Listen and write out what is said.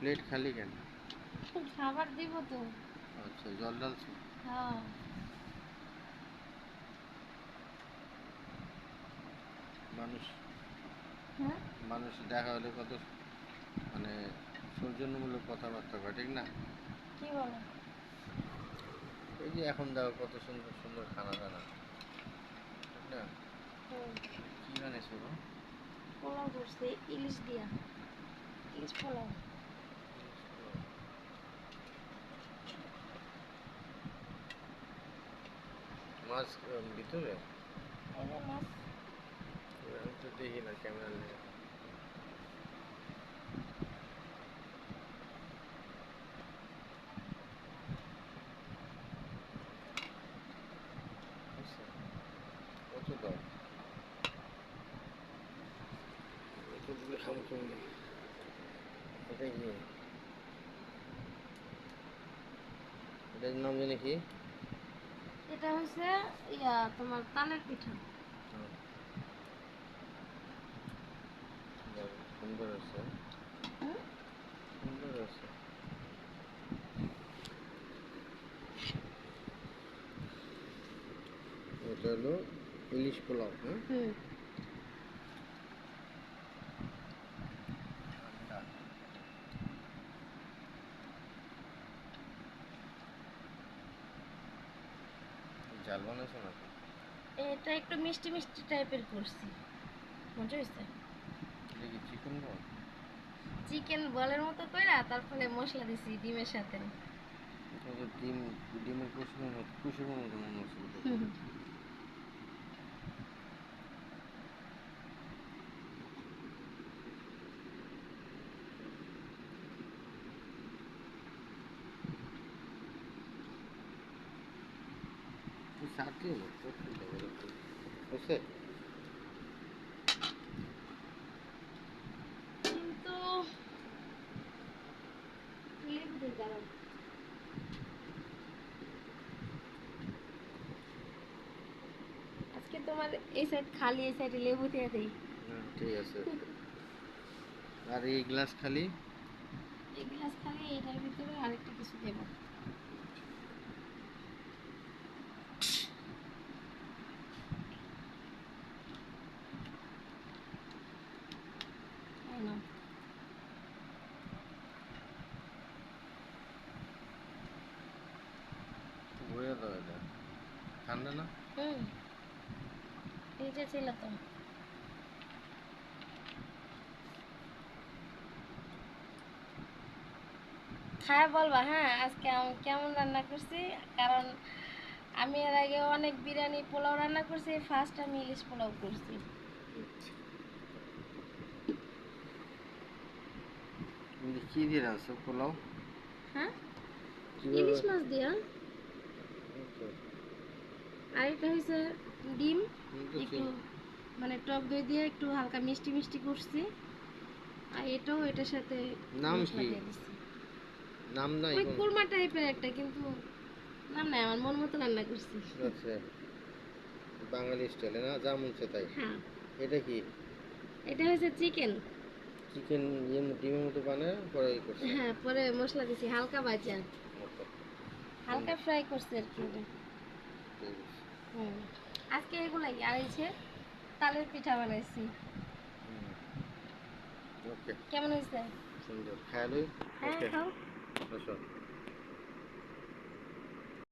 Plate খালি কেন? খাবার দিব তো। আচ্ছা, জল ঢালছো? হ্যাঁ। মানুষ হ্যাঁ, মানুষ দেখা হলে কত মানে সৌজন্যমূলক কথাবার্তা কয়, ঠিক না? কি বলো? এই যে এখন দেখো কত সুন্দর সুন্দর খানা দানা, ঠিক না? হুম, কি বানিয়েছো গো? পোলাও করছে ইলিশ দিয়া। ইলিশ পোলাও। মাছ ভিতরে? এই যে মাছ। আমি তো দেখি না ক্যামেরা নিয়ে। বুঝছো? কত দাও? কতগুলো খাবো তুমি? এটা কি? এটার নাম জানি কি? এটা হচ্ছে তোমার তালের পিঠা। হুম, সুন্দর আছে। হুম? সুন্দর আছে। এটা হলো ইলিশ পোলাও, হ্যাঁ? হুম। ঠান্ডা। জাল বানাইছো নাকি? এটা একটু মিষ্টি মিষ্টি টাইপের করছি। মজা হয়েছে। এটা কি চিকেন বল? চিকেন বলের মতো কইরা তারপরে মশলা দিছি ডিমের সাথে। এটা তো ডিমের কুসুমের মতো মনে হচ্ছে এটা হুম, দেখে। হুম। তুই চাটলি না চটকিটা এরকম বুঝছে? কিন্তু লেবু দিই দাঁড়াও। আজকে তোমার এই সাইড খালি, এই সাইডে লেবু দিয়ে দেই। হ্যাঁ, ঠিক আছে। আর এই গ্লাস খালি? এই গ্লাস খালি, এটার ভিতরে আরেকটা কিছু দেব। এই নাও। ঘুরে দাও এটা। ঠান্ডা না? হুম। এই যে ছিল তো। খায় বলবা হ্যাঁ আজকে আমি কেমন রান্না করছি। কারণ আমি এর আগে অনেক বিরিয়ানি পোলাও রান্না করছি, ফার্স্ট আমি ইলিশ পোলাও করছি। তুমি কি দিয়ে রাঁধছো পোলাও? হ্যাঁ, কিভাবে? ইলিশ মাছ দিয়া। এই তো, আর এটা হয়েছে ডিম। আমি তো একটু চিনি। মানে টক দই দিয়ে একটু হালকা মিষ্টি মিষ্টি করছি। আর এটাও এটার সাথে নাম মশলা কি? দিয়ে দিচ্ছি। নাম নাই ওই কোন? কোরমা টাইপের একটা, কিন্তু নাম নাই, আমার মন মতো রান্না করছি। আচ্ছা, বাঙালি স্টাইলে না, যা মন চায় তাই। হ্যাঁ। এটা কি? এটা হয়েছে চিকেন। চিকেন ডিমের মতো বানায় পরে ই করছো? হ্যাঁ, পরে মশলা দিছি হালকা ভাজা। ওকে, হালকা সুন্দর। ফ্রাই করছি আর কি এটা। ঠিক আছে। হুম। আজকে এগুলাই আর এই যে তালের পিঠা বানাইছি। হুম, ওকে, কেমন হয়েছে? সুন্দর। খেয়ালই। হ্যাঁ, ওকে, খাও। বসো।